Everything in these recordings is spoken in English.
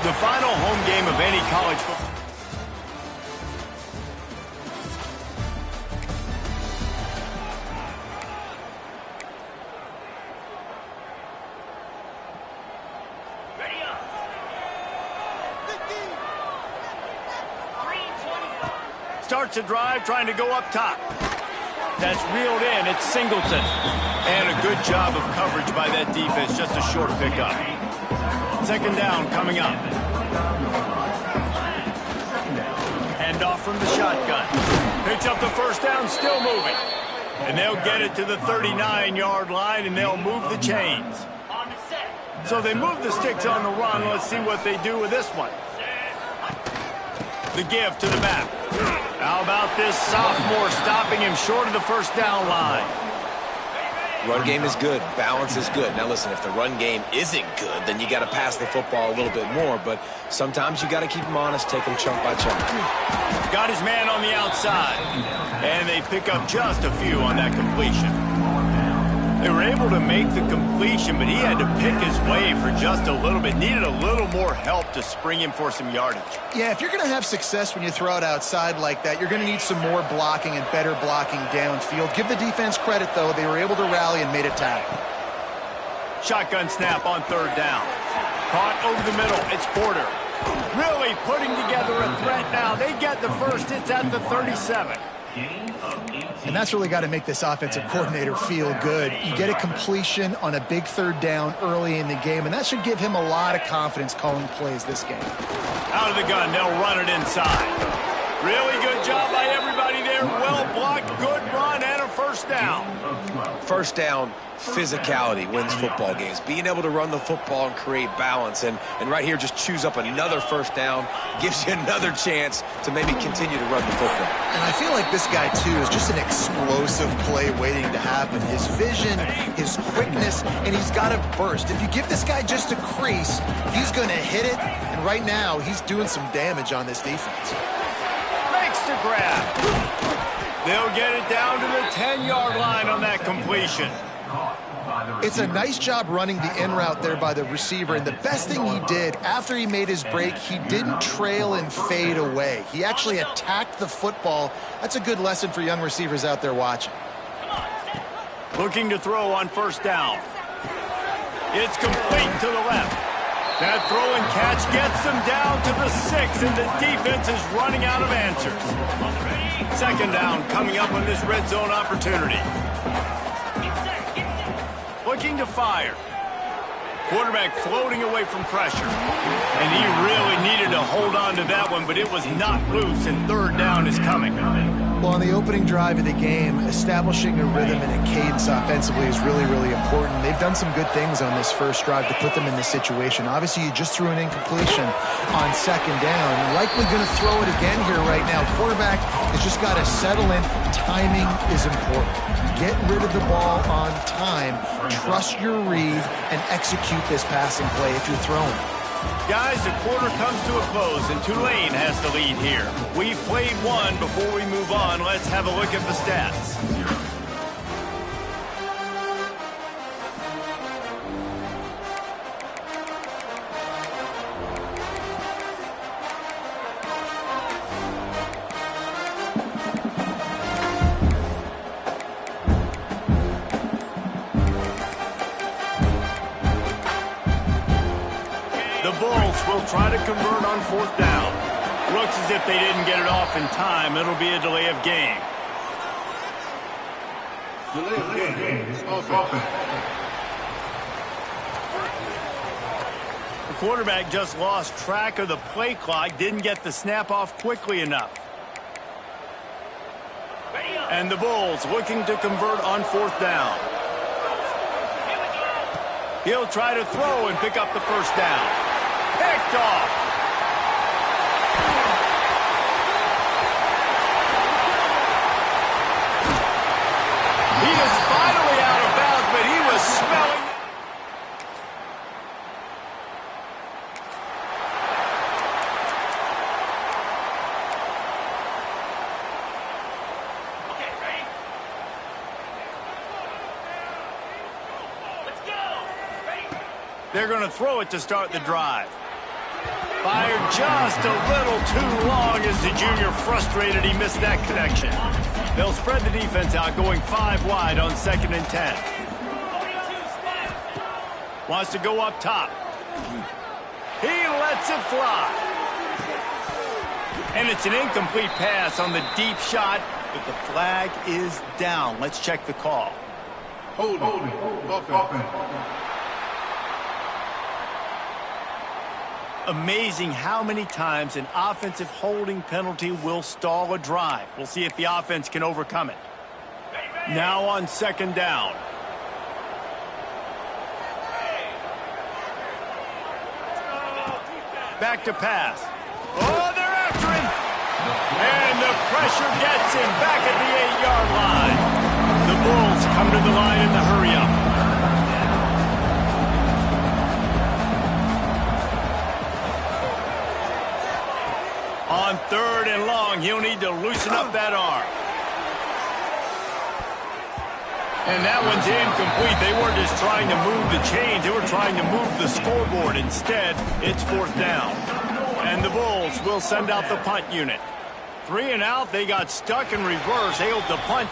The final home game of any college football. Starts a drive trying to go up top. That's reeled in. It's Singleton. And a good job of coverage by that defense. Just a short pickup. Second down coming up. Hand off from the shotgun. Picks up the first down, still moving. And they'll get it to the 39-yard line, and they'll move the chains. So they move the sticks on the run. Let's see what they do with this one. The give to the back. How about this sophomore stopping him short of the first down line? Run game is good. Balance is good. Now, listen, if the run game isn't good, then you got to pass the football a little bit more. But sometimes you got to keep him honest, take him chunk by chunk. Got his man on the outside. And they pick up just a few on that completion. They were able to make the completion, but he had to pick his way for just a little bit. Needed a little more help to spring him for some yardage. Yeah, if you're going to have success when you throw it outside like that, you're going to need some more blocking and better blocking downfield. Give the defense credit, though. They were able to rally and made a tackle. Shotgun snap on third down. Caught over the middle. It's Porter. Really putting together a threat now. They get the first. It's at the 37. And that's really got to make this offensive coordinator feel good. You get a completion on a big third down early in the game, and that should give him a lot of confidence calling plays this game. Out of the gun, they'll run it inside. Really good job by everybody there. Well blocked, good run, and a first down. First down, physicality wins football games. Being able to run the football and create balance. And right here, just choose up another first down. Gives you another chance to maybe continue to run the football. And I feel like this guy, too, is just an explosive play waiting to happen. His vision, his quickness, and he's got a burst. If you give this guy just a crease, he's going to hit it. And right now, he's doing some damage on this defense. Makes the grab. They'll get it down to the 10-yard line on that completion. It's a nice job running the in route there by the receiver, and the best thing he did after he made his break, he didn't trail and fade away. He actually attacked the football. That's a good lesson for young receivers out there watching. Looking to throw on first down. It's complete to the left. That throw and catch gets them down to the 6, and the defense is running out of answers. Second down coming up on this red zone opportunity. Looking to fire. Quarterback floating away from pressure. And he really needed to hold on to that one, but it was not loose, and third down is coming. Well, on the opening drive of the game, establishing a rhythm and a cadence offensively is really, really important. They've done some good things on this first drive to put them in this situation. Obviously, you just threw an incompletion on second down. Likely going to throw it again here right now. Quarterback has just got to settle in. Timing is important. Get rid of the ball on time. Trust your read and execute this passing play if you're throwing. Guys, the quarter comes to a close, and Tulane has the lead here. We've played one. Before we move on, let's have a look at the stats. Will try to convert on fourth down. Looks as if they didn't get it off in time. It'll be a delay of game. The quarterback just lost track of the play clock, didn't get the snap off quickly enough. And the Bulls looking to convert on fourth down. He'll try to throw and pick up the first down. Picked off. He is finally out of bounds, but he was smelling. Okay, ready? Let's go. Ready? They're going to throw it to start the drive. Fired just a little too long as the junior frustrated he missed that connection. They'll spread the defense out, going 5 wide on 2nd and 10. Wants to go up top. He lets it fly. And it's an incomplete pass on the deep shot, but the flag is down. Let's check the call. Hold offense. Amazing how many times an offensive holding penalty will stall a drive. We'll see if the offense can overcome it. Now on 2nd down. Back to pass. Oh, they're after him. And the pressure gets him back at the 8-yard line. The Bulls come to the line in the hurry-up. On 3rd and long, he'll need to loosen up that arm. And that one's incomplete. They weren't just trying to move the chains. They were trying to move the scoreboard. Instead, it's 4th down. And the Bulls will send out the punt unit. 3 and out. They got stuck in reverse. Able to punt.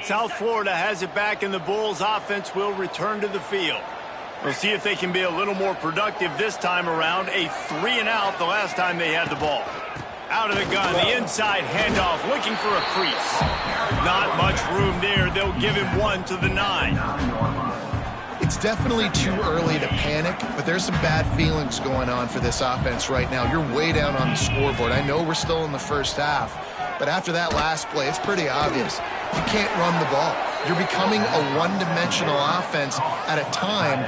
South Florida has it back, and the Bulls offense will return to the field. We'll see if they can be a little more productive this time around. A 3 and out the last time they had the ball. Out of the gun, the inside handoff, looking for a crease. Not much room there. They'll give him 1 to the 9. It's definitely too early to panic, but there's some bad feelings going on for this offense right now. You're way down on the scoreboard. I know we're still in the first half, but after that last play, it's pretty obvious. You can't run the ball. You're becoming a one-dimensional offense at a time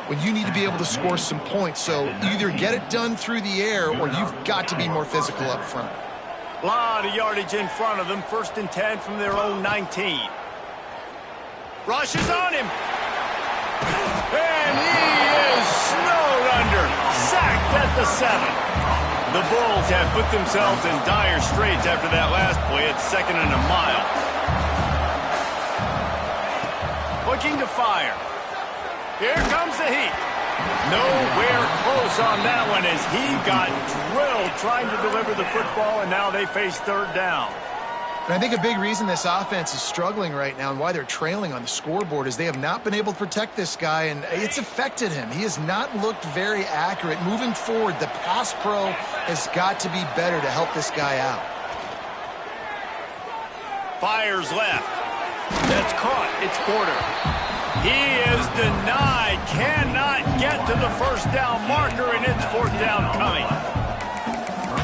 when you need to be able to score some points. So either get it done through the air or you've got to be more physical up front. A lot of yardage in front of them. 1st and 10 from their own 19. Rushes on him. And he is snowed under. Sacked at the 7. The Bulls have put themselves in dire straits after that last play. It's 2nd and a mile. Looking to fire. Here comes the heat. Nowhere close on that one as he got drilled trying to deliver the football, and now they face 3rd down. And I think a big reason this offense is struggling right now and why they're trailing on the scoreboard is they have not been able to protect this guy, and it's affected him. He has not looked very accurate. Moving forward, the pass pro has got to be better to help this guy out. Fires left. That's caught. It's Porter. He is denied. Cannot get to the 1st down marker, and it's 4th down coming.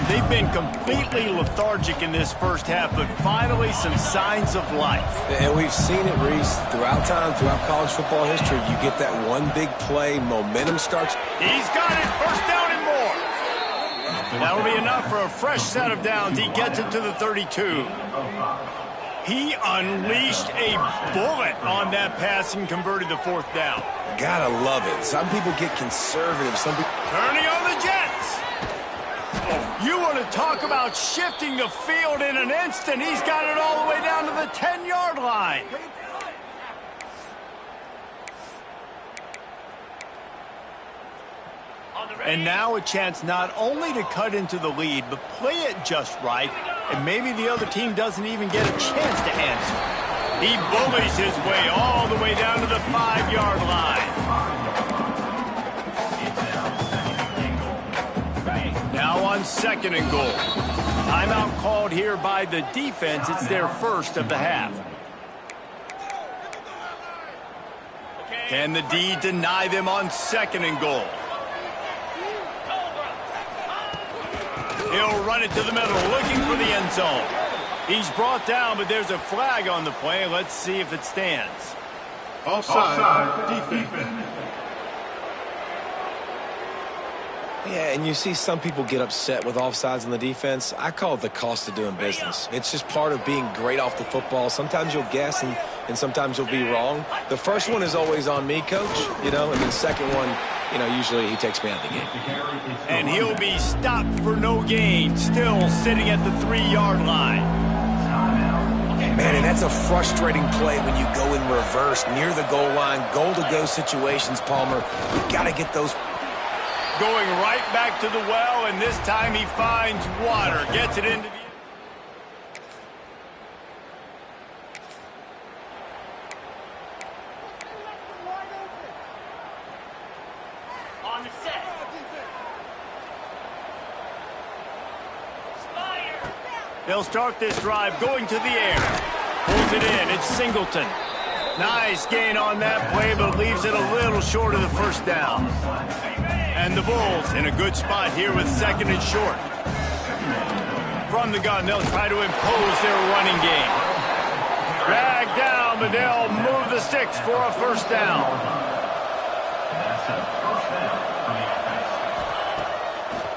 They've been completely lethargic in this first half, but finally some signs of life. And we've seen it, Reese, throughout time, throughout college football history. You get that one big play, momentum starts. He's got it. 1st down and more. That'll be enough for a fresh set of downs. He gets it to the 32. He unleashed a bullet on that pass and converted the 4th down. Gotta love it. Some people get conservative. Some people... Turning on the Jets. You want to talk about shifting the field in an instant. He's got it all the way down to the 10-yard line. And now a chance not only to cut into the lead, but play it just right, and maybe the other team doesn't even get a chance to answer. He bullies his way all the way down to the 5-yard line. Now on 2nd and goal. Timeout called here by the defense. It's their 1st of the half. Can the D deny them on 2nd and goal? He'll run it to the middle, looking for the end zone. He's brought down, but there's a flag on the play. Let's see if it stands. Offside, defense. Yeah, and you see some people get upset with offsides on the defense. I call it the cost of doing business. It's just part of being great off the football. Sometimes you'll guess and sometimes you'll be wrong. The first one is always on me, Coach, and then the second one, usually he takes me out of the game. And he'll be stopped for no gain, still sitting at the 3-yard line. Man, and that's a frustrating play when you go in reverse near the goal line, goal-to-go situations, Palmer. You got to get those. Going right back to the well, and this time he finds water. Gets it into the... On the set. They'll start this drive going to the air. Pulls it in. It's Singleton. Nice gain on that play, but leaves it a little short of the first down. And the Bulls in a good spot here with second and short. From the gun, they'll try to impose their running game. Dragged down, but they'll move the sticks for a first down.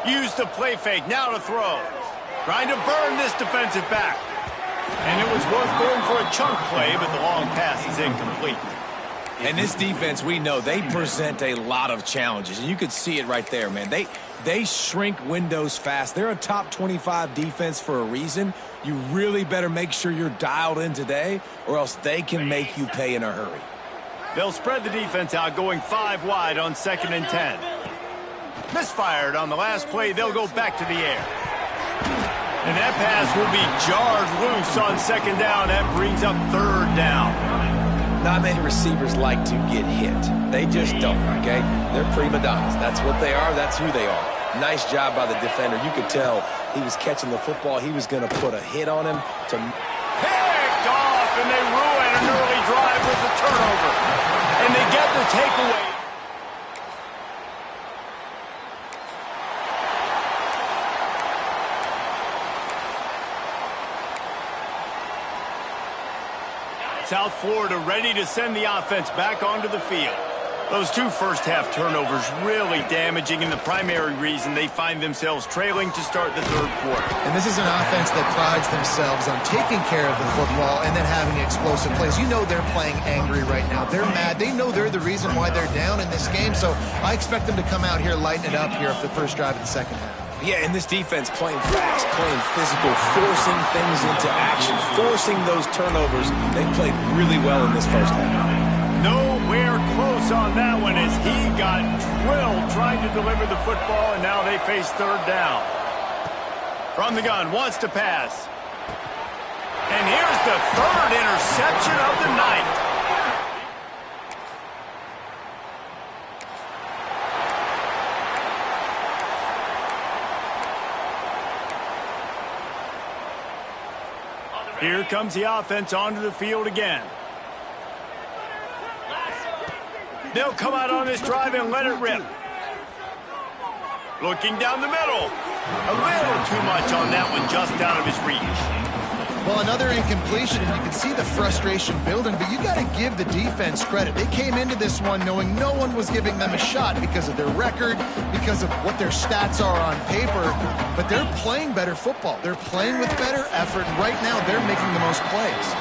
Use the play fake, now to throw. Trying to burn this defensive back. And it was worth going for a chunk play, but the long pass is incomplete. And this defense, we know, they present a lot of challenges. And you could see it right there, man. They shrink windows fast. They're a top 25 defense for a reason. You really better make sure you're dialed in today, or else they can make you pay in a hurry. They'll spread the defense out, going 5 wide on 2nd and 10. Misfired on the last play. They'll go back to the air. And that pass will be jarred loose on 2nd down. That brings up 3rd down. Not many receivers like to get hit. They just don't, okay? They're prima donnas. That's what they are. That's who they are. Nice job by the defender. You could tell he was catching the football. He was going to put a hit on him. Picked off, and they ruin an early drive with the turnover. And they get the takeaway. South Florida ready to send the offense back onto the field. Those 2 first-half turnovers really damaging, and the primary reason they find themselves trailing to start the 3rd quarter. And this is an offense that prides themselves on taking care of the football and then having explosive plays. You know they're playing angry right now. They're mad. They know they're the reason why they're down in this game, so I expect them to come out here, lighten it up here for the first drive of the second half. Yeah, and this defense playing fast, playing physical, forcing things into action, forcing those turnovers. They played really well in this first half. Nowhere close on that one as he got drilled trying to deliver the football, and now they face 3rd down. From the gun, wants to pass. And here's the 3rd interception of the night. Here comes the offense onto the field again. They'll come out on this drive and let it rip. Looking down the middle. A little too much on that one, just out of his reach. Well, another incompletion, and you can see the frustration building, but you got to give the defense credit. They came into this one knowing no one was giving them a shot because of their record, because of what their stats are on paper, but they're playing better football. They're playing with better effort, and right now they're making the most plays.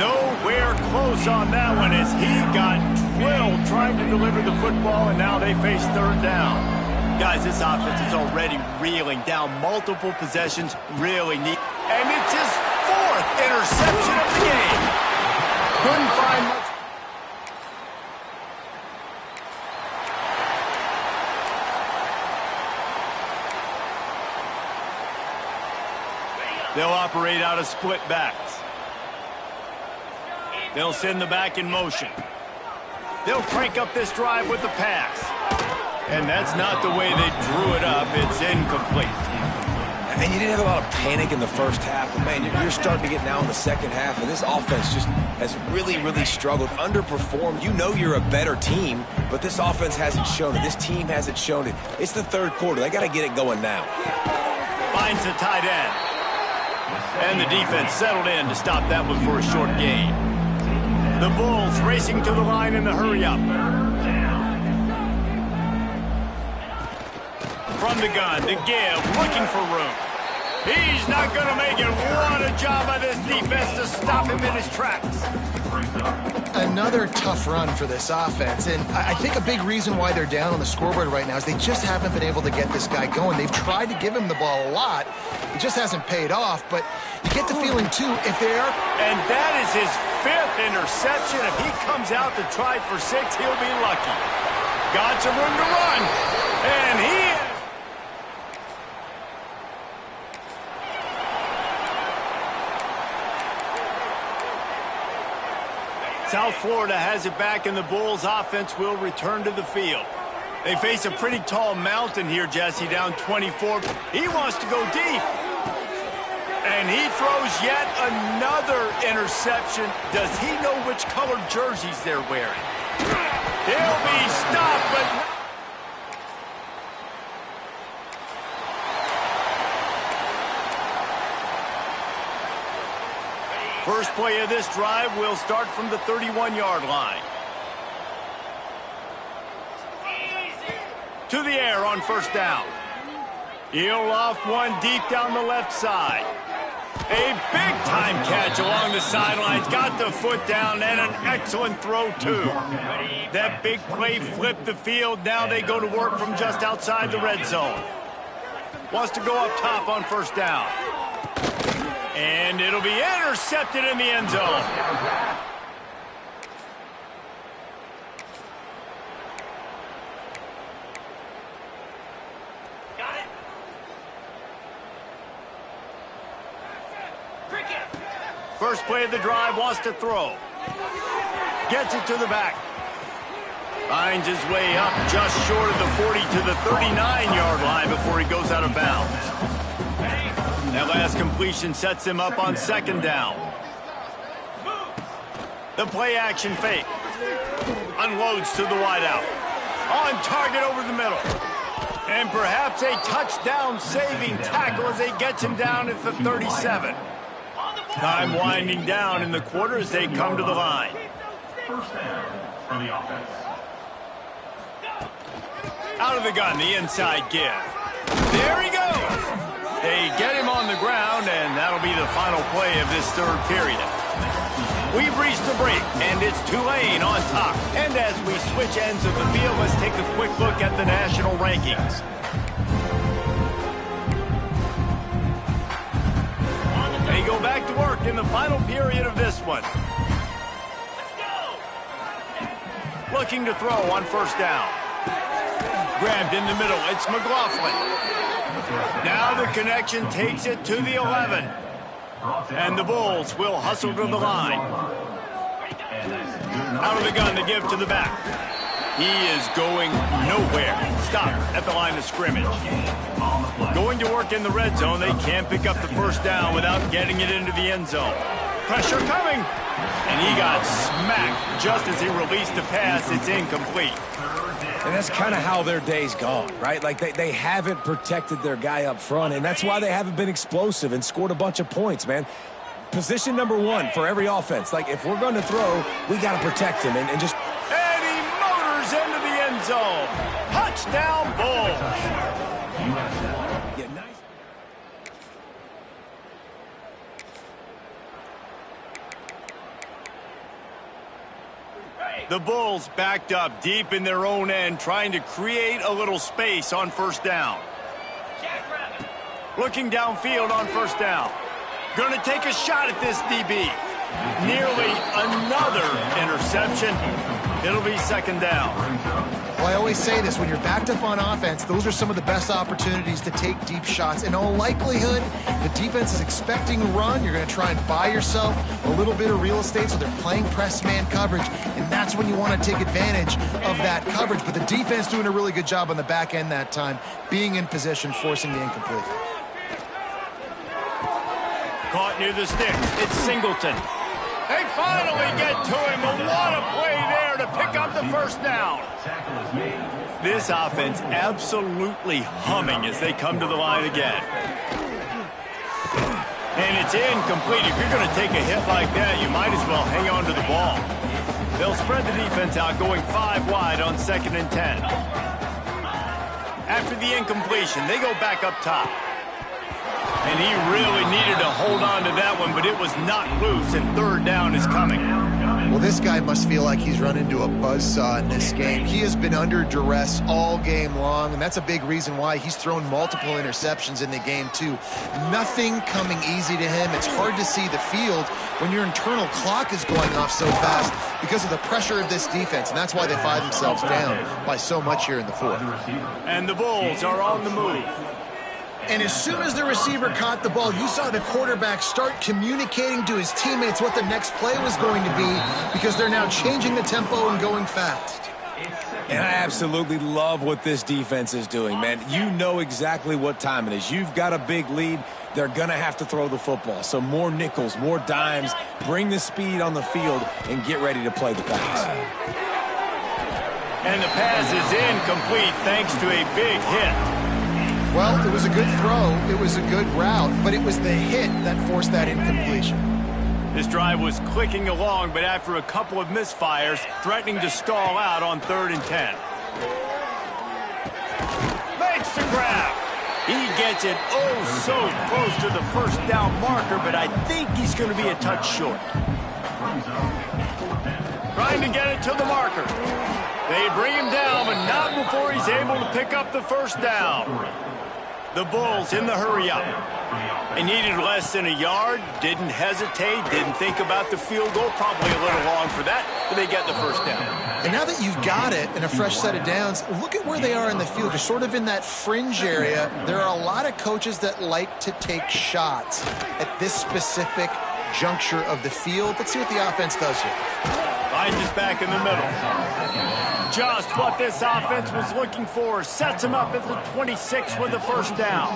Nowhere close on that one as he got drilled trying to deliver the football, and now they face 3rd down. Guys, this offense is already reeling down multiple possessions, really neat. And it's his 4th interception of the game. Couldn't find much. They'll operate out of split backs. They'll send the back in motion. They'll crank up this drive with the pass. And that's not the way they drew it up. It's incomplete. And you didn't have a lot of panic in the first half, but man, you're starting to get now in the second half, and this offense just has really, really struggled, underperformed. You know you're a better team, but this offense hasn't shown it. This team hasn't shown it. It's the 3rd quarter. They got to get it going now. Finds the tight end. And the defense settled in to stop that one for a short gain. The Bulls racing to the line in the hurry-up. From the gun, to give, looking for room. He's not going to make it. What a job by this defense to stop him in his tracks. Another tough run for this offense, and I think a big reason why they're down on the scoreboard right now is they just haven't been able to get this guy going. They've tried to give him the ball a lot. It just hasn't paid off, but you get the feeling, too, if they are... And that is his 5th interception. If he comes out to try for 6, he'll be lucky. Got some room to run, and he is... South Florida has it back, and the Bulls offense will return to the field. They face a pretty tall mountain here, Jesse, down 24. He wants to go deep. And he throws yet another interception. Does he know which colored jerseys they're wearing? He'll be stopped, but... First play of this drive will start from the 31-yard line. To the air on first down. He'll loft one deep down the left side. A big-time catch along the sidelines. Got the foot down and an excellent throw, too. That big play flipped the field. Now they go to work from just outside the red zone. Wants to go up top on first down. And it'll be intercepted in the end zone. Got it. Cricket. First play of the drive, wants to throw. Gets it to the back. Finds his way up just short of the 40 to the 39-yard line before he goes out of bounds. That last completion sets him up on second down. The play action fake. Unloads to the wideout. On target over the middle. And perhaps a touchdown saving tackle as they get him down at the 37. Time winding down in the quarter as they come to the line. First down for the offense. Out of the gun, the inside give. There he goes. They get him on the ground, and that'll be the final play of this third period. We've reached the break, and it's Tulane on top. And as we switch ends of the field, let's take a quick look at the national rankings. They go back to work in the final period of this one. Looking to throw on first down. Grabbed in the middle, it's McLaughlin. Now the connection takes it to the 11. And the Bulls will hustle to the line. Out of the gun to give to the back. He is going nowhere. Stopped at the line of scrimmage. Going to work in the red zone. They can't pick up the first down without getting it into the end zone. Pressure coming. And he got smacked just as he released the pass. It's incomplete. And that's kind of how their day's gone, right? Like they haven't protected their guy up front, and that's why they haven't been explosive and scored a bunch of points, man. Position number 1 for every offense. Like, if we're going to throw, we got to protect him and just... And he motors into the end zone. Touchdown, Bulls. Yeah, nice. The Bulls backed up deep in their own end, trying to create a little space on first down. Looking downfield on first down. Going to take a shot at this DB. Nearly another interception. It'll be second down. Well, I always say this, when you're backed up on offense, those are some of the best opportunities to take deep shots. In all likelihood, the defense is expecting a run. You're going to try and buy yourself a little bit of real estate, so they're playing press man coverage, and that's when you want to take advantage of that coverage. But the defense doing a really good job on the back end that time, being in position, forcing the incomplete. Caught near the sticks. It's Singleton. They finally get to him. But what a play there to pick up the first down. This offense absolutely humming as they come to the line again. And it's incomplete. If you're going to take a hit like that, you might as well hang on to the ball. They'll spread the defense out, going 5 wide on 2nd and 10. After the incompletion, they go back up top. And he really needed to hold on to that one, but it was not loose, and third down is coming. Well, this guy must feel like he's run into a buzzsaw in this game. He has been under duress all game long, and that's a big reason why he's thrown multiple interceptions in the game, too. Nothing coming easy to him. It's hard to see the field when your internal clock is going off so fast because of the pressure of this defense, and that's why they find themselves down by so much here in the fourth. And the Bulls are on the move. And as soon as the receiver caught the ball, you saw the quarterback start communicating to his teammates what the next play was going to be because they're now changing the tempo and going fast. And I absolutely love what this defense is doing, man. You know exactly what time it is. You've got a big lead. They're going to have to throw the football. So more nickels, more dimes, bring the speed on the field, and get ready to play the pass. And the pass is incomplete thanks to a big hit. Well, it was a good throw, it was a good route, but it was the hit that forced that incompletion. This drive was clicking along, but after a couple of misfires, threatening to stall out on 3rd and 10. Makes the grab. He gets it oh so close to the first down marker, but I think he's going to be a touch short. Trying to get it to the marker. They bring him down, but not before he's able to pick up the first down. The Bulls in the hurry-up. They needed less than a yard, didn't hesitate, didn't think about the field goal, probably a little long for that, but they get the first down. And now that you've got it and a fresh set of downs, look at where they are in the field. They're sort of in that fringe area. There are a lot of coaches that like to take shots at this specific juncture of the field. Let's see what the offense does here. Finds us back in the middle. Just what this offense was looking for. Sets him up at the 26 with the first down.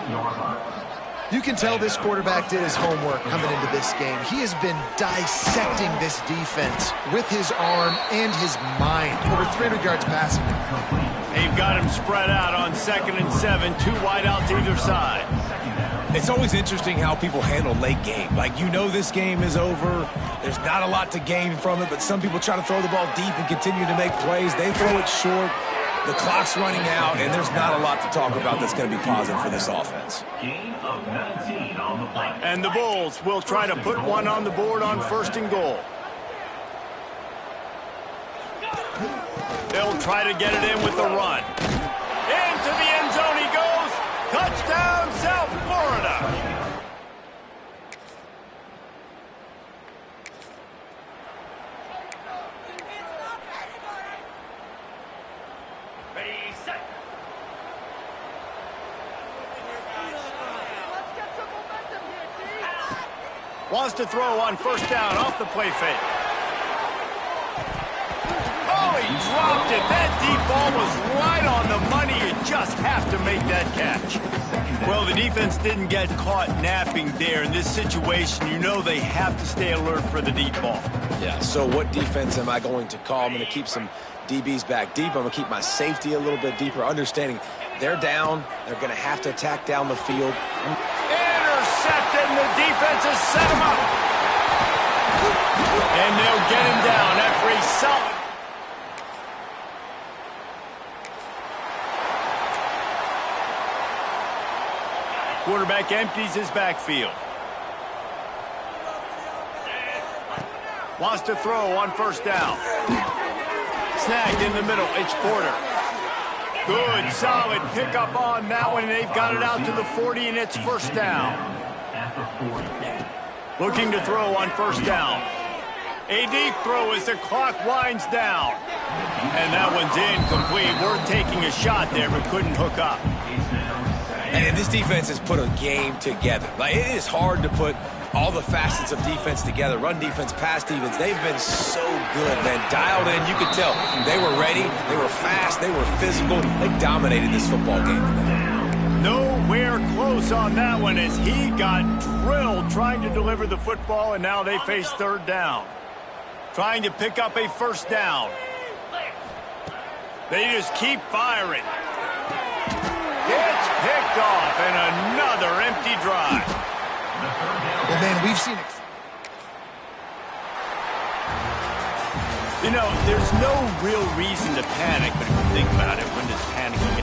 You can tell this quarterback did his homework coming into this game. He has been dissecting this defense with his arm and his mind. Over 300 yards passing. They've got him spread out on 2nd and 7, 2 wideouts either side. It's always interesting how people handle late game. Like, you know this game is over. There's not a lot to gain from it, but some people try to throw the ball deep and continue to make plays. They throw it short. The clock's running out, and there's not a lot to talk about that's going to be positive for this offense. And the Bulls will try to put one on the board on 1st and goal. They'll try to get it in with the run. Into the end zone he goes. Touchdown, South Florida. Wants to throw on 1st down off the play fake. Oh, he dropped it. That deep ball was right on the money. You just have to make that catch. Well, the defense didn't get caught napping there. In this situation, you know they have to stay alert for the deep ball. Yeah, so what defense am I going to call? I'm going to keep some DBs back deep. I'm going to keep my safety a little bit deeper, understanding they're down. They're going to have to attack down the field. Intercepted, and the defense has set him up. And they'll get him down after a solid. Quarterback empties his backfield. Wants to throw on 1st down. Snagged in the middle. It's Porter. Good, solid pickup on that one, and they've got it out to the 40, and it's 1st down. Looking to throw on 1st down. A deep throw as the clock winds down. And that one's incomplete. We're taking a shot there, but couldn't hook up. And this defense has put a game together. Like, it is hard to put all the facets of defense together. Run defense, pass defense. They've been so good, man. Dialed in. You could tell they were ready. They were fast. They were physical. They dominated this football game today. Nowhere close on that one as he got drilled trying to deliver the football, and now they face 3rd down. Trying to pick up a 1st down. They just keep firing. It's picked off, and another empty drive. Well, man, we've seen it. You know, there's no real reason to panic, but if you think about it, when does panicking